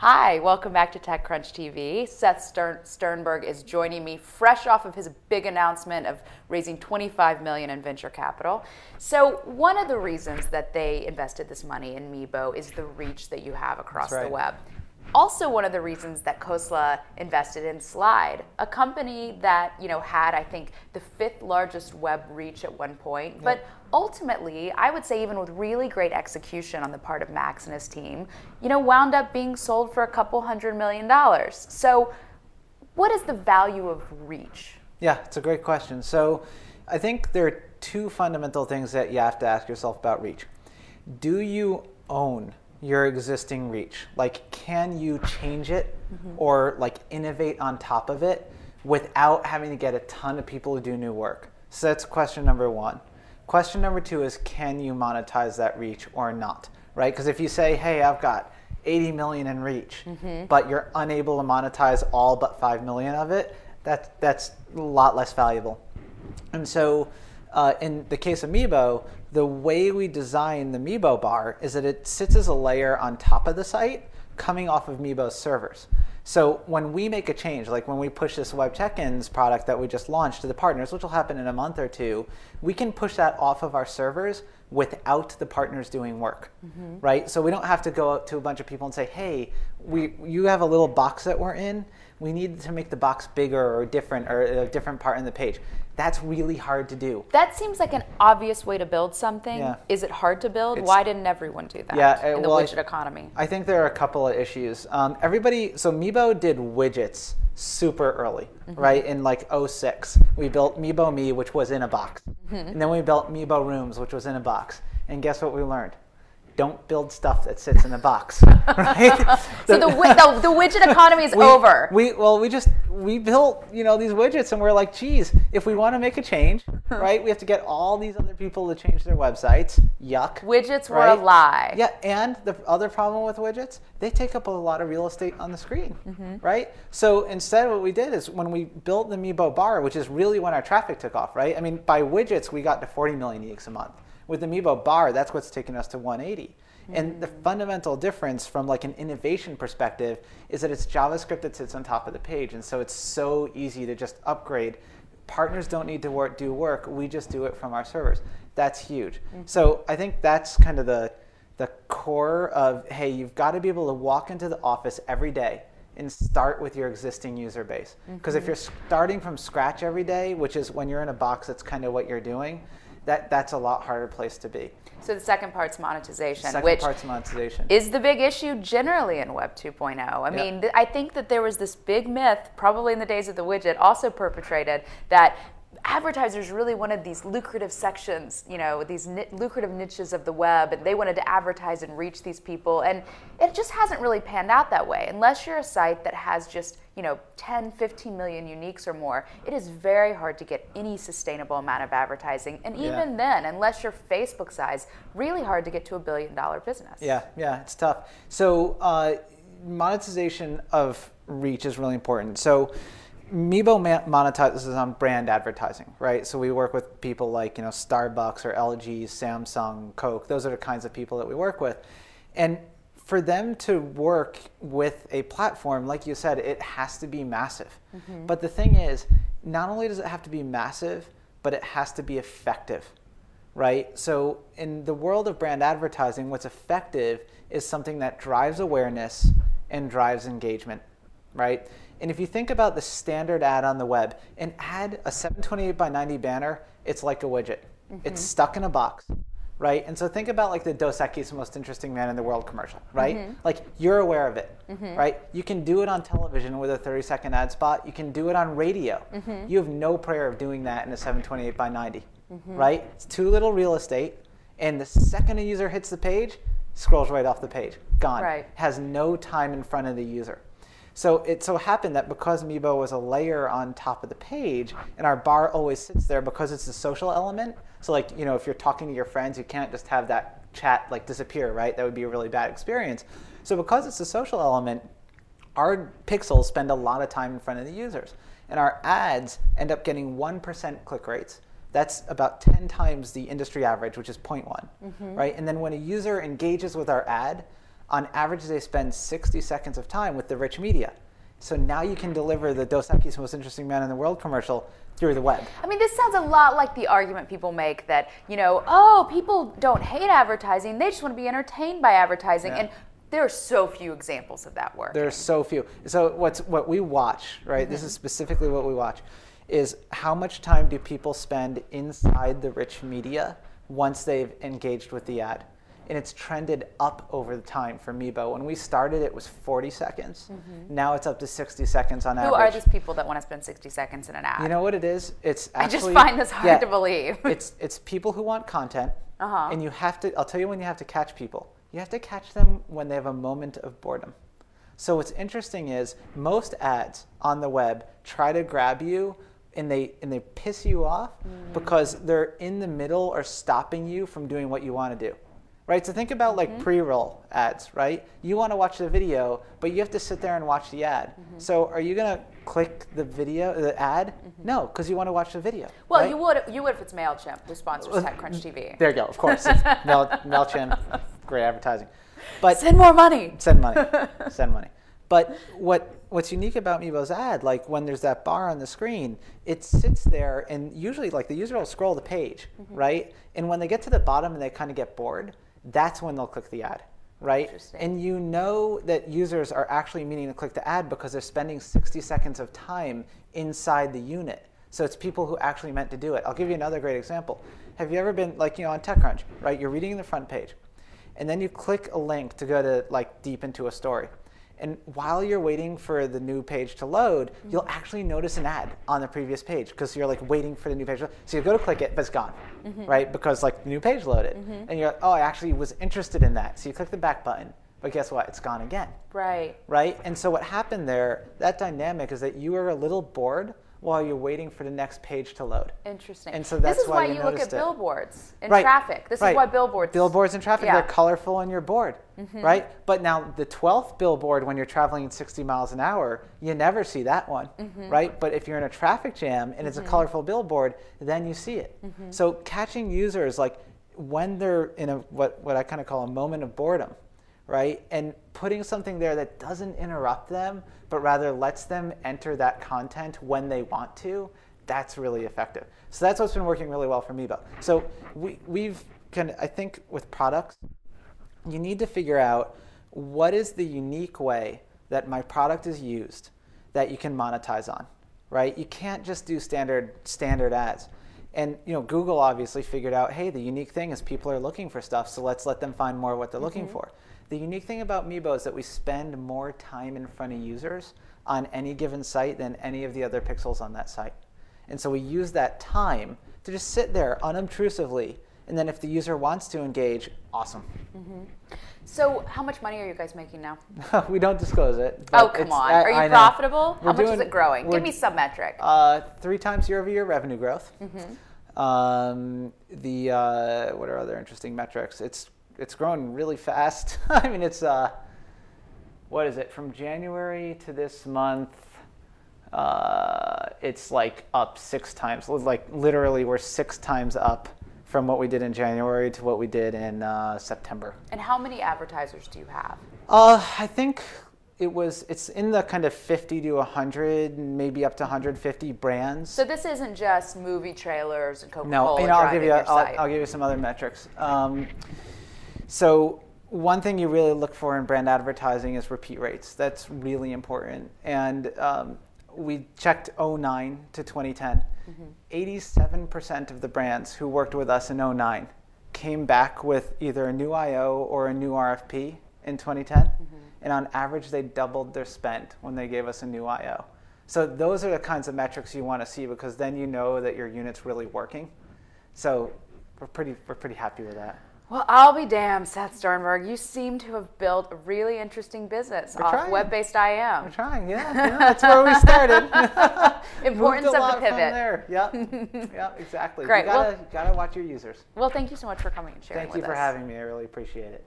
Hi, welcome back to TechCrunch TV. Seth Sternberg is joining me fresh off of his big announcement of raising $25 million in venture capital. So one of the reasons that they invested this money in Meebo is the reach that you have across the web. Also, one of the reasons that Khosla invested in Slide, a company that had, I think, the 5th largest web reach at one point, but ultimately, I would say even with really great execution on the part of Max and his team, wound up being sold for a couple $100 million. So what is the value of reach? Yeah, it's a great question. So I think there are two fundamental things that you have to ask yourself about reach. Do you own your existing reach? Like, can you change it or like innovate on top of it without having to get a ton of people to do new work? So that's question number one. Question number two is, can you monetize that reach or not, right? Because if you say, hey, I've got 80 million in reach, but you're unable to monetize all but 5 million of it, that's a lot less valuable. And so in the case of Meebo, the way we design the Meebo bar is that it sits as a layer on top of the site coming off of Meebo's servers. So when we make a change, like when we push this web check-ins product that we just launched to the partners, which will happen in a month or two, we can push that off of our servers without the partners doing work, right? So we don't have to go out to a bunch of people and say, hey, you have a little box that we're in. We need to make the box bigger or different or a different part in the page. That's really hard to do. That seems like an obvious way to build something. Yeah. Is it hard to build? Why didn't everyone do that in the widget economy? I think there are a couple of issues. So Meebo did widgets super early, right? In like 06, we built Meebo Me, which was in a box. And then we built Meebo Rooms, which was in a box. And guess what we learned? Don't build stuff that sits in a box, right? So the widget economy is over. We built these widgets, and we're like, geez, if we want to make a change, right, we have to get all these other people to change their websites. Yuck. Widgets were a lie. Yeah, and the other problem with widgets, they take up a lot of real estate on the screen, right? So instead, what we did is when we built the Meebo bar, which is really when our traffic took off, right? I mean, by widgets, we got to 40 million uniques a month. With the Meebo bar, that's what's taken us to 180. And the fundamental difference from like an innovation perspective is that it's JavaScript that sits on top of the page. And so it's so easy to just upgrade. Partners don't need to do work. We just do it from our servers. That's huge. So I think that's kind of the core of, hey, you've got to be able to walk into the office every day and start with your existing user base. Because if you're starting from scratch every day, which is when you're in a box, that's kind of what you're doing, that's a lot harder place to be. So the second part's monetization, monetization is the big issue generally in Web 2.0. I mean, I think that there was this big myth, probably in the days of the widget, also perpetrated, that advertisers really wanted these lucrative sections, these lucrative niches of the web, and they wanted to advertise and reach these people. And it just hasn't really panned out that way. Unless you're a site that has just 10, 15 million uniques or more, it is very hard to get any sustainable amount of advertising. And even then, unless you're Facebook size, really hard to get to $1 billion business. Yeah, it's tough. So monetization of reach is really important. So Meebo monetizes on brand advertising, right? So we work with people like Starbucks or LG, Samsung, Coke. Those are the kinds of people that we work with. And for them to work with a platform, like you said, it has to be massive. But the thing is, not only does it have to be massive, but it has to be effective, right? So in the world of brand advertising, what's effective is something that drives awareness and drives engagement, right? And if you think about the standard ad on the web, an ad, a 728 by 90 banner, it's like a widget. It's stuck in a box, right? And so think about like the Dos Equis Most Interesting Man in the World commercial, right? Like you're aware of it, right? You can do it on television with a 30-second ad spot. You can do it on radio. You have no prayer of doing that in a 728 by 90, right? It's too little real estate. And the second a user hits the page, scrolls right off the page, gone. Has no time in front of the user. So it so happened that because Meebo was a layer on top of the page, and our bar always sits there because it's a social element. So like, if you're talking to your friends, you can't just have that chat like disappear, right? That would be a really bad experience. So because it's a social element, our pixels spend a lot of time in front of the users. And our ads end up getting 1% click rates. That's about 10 times the industry average, which is 0.1, right? And then when a user engages with our ad, On average, they spend 60 seconds of time with the rich media. So now you can deliver the Dos Equis most interesting man in the world commercial through the web. I mean, this sounds a lot like the argument people make that, oh, people don't hate advertising. They just want to be entertained by advertising. Yeah. And there are so few examples of that work. There are so few. So what we watch, right? This is specifically what we watch, is how much time do people spend inside the rich media once they've engaged with the ad. And it's trended up over the time for Meebo. When we started, it was 40 seconds. Now it's up to 60 seconds on average. Who are these people that want to spend 60 seconds in an ad? You know what it is? It's actually, I just find this hard to believe. it's people who want content, and you have to. I'll tell you when you have to catch people. You have to catch them when they have a moment of boredom. So what's interesting is most ads on the web try to grab you, and they piss you off because they're in the middle or stopping you from doing what you want to do. Right, so think about like pre-roll ads, right? You want to watch the video, but you have to sit there and watch the ad. So are you going to click the ad? No, because you want to watch the video. Well, right? you would if it's MailChimp, who sponsors TechCrunch TV. There you go, of course. MailChimp, great advertising. But send more money. Send money. Send money. But what's unique about Meebo's ad, like when there's that bar on the screen, it sits there, and usually like the user will scroll the page, right? And when they get to the bottom and they kind of get bored, that's when they'll click the ad, right? And you know that users are actually meaning to click the ad because they're spending 60 seconds of time inside the unit. So it's people who actually meant to do it. I'll give you another great example. Have you ever been like, on TechCrunch, right? You're reading the front page, and then you click a link to go to like deep into a story. And while you're waiting for the new page to load, you'll actually notice an ad on the previous page because you're like waiting for the new page to load. So you go to click it, but it's gone, right? Because like the new page loaded. And you're like, oh, I actually was interested in that. So you click the back button, but guess what? It's gone again. Right. Right? And so what happened there, that dynamic is that you were a little bored while you're waiting for the next page to load. Interesting. And so that's this is why you look at it. Billboards in traffic. This is why billboards. Billboards in traffic, they're colorful and you're bored, right? But now the 12th billboard when you're traveling 60 miles an hour, you never see that one, right? But if you're in a traffic jam and it's a colorful billboard, then you see it. So catching users like when they're in a what I kind of call a moment of boredom, right? And putting something there that doesn't interrupt them, but rather lets them enter that content when they want to, that's really effective. So that's what's been working really well for Meebo. So I think with products, you need to figure out what is the unique way that my product is used that you can monetize on, right? You can't just do standard ads. And Google obviously figured out, hey, the unique thing is people are looking for stuff, so let's let them find more of what they're looking for. The unique thing about Meebo is that we spend more time in front of users on any given site than any of the other pixels on that site. And so we use that time to just sit there unobtrusively, and then if the user wants to engage, awesome. So how much money are you guys making now? We don't disclose it. Oh, come on. Are you profitable? How much is it growing? Give me some metric. 3 times year-over-year revenue growth. What are other interesting metrics? It's growing really fast. I mean, it's, what is it? From January to this month, it's like up 6 times. Like literally we're 6 times up from what we did in January to what we did in September. And how many advertisers do you have? I think it's in the kind of 50 to 100, maybe up to 150 brands. So this isn't just movie trailers and Coca-Cola. No, I'll give you some other metrics. So one thing you really look for in brand advertising is repeat rates. That's really important. And we checked 2009 to 2010. 87% of the brands who worked with us in 2009 came back with either a new IO or a new RFP in 2010. And on average, they doubled their spend when they gave us a new IO. So those are the kinds of metrics you want to see because then you know that your unit's really working. So we're pretty happy with that. Well, I'll be damned, Seth Sternberg. You seem to have built a really interesting business off web-based IM. We're trying, yeah. That's where we started. Importance of the pivot. From there. Yep, exactly. Great. You gotta watch your users. Well, thank you so much for coming and sharing with us. Thank you for having me. I really appreciate it.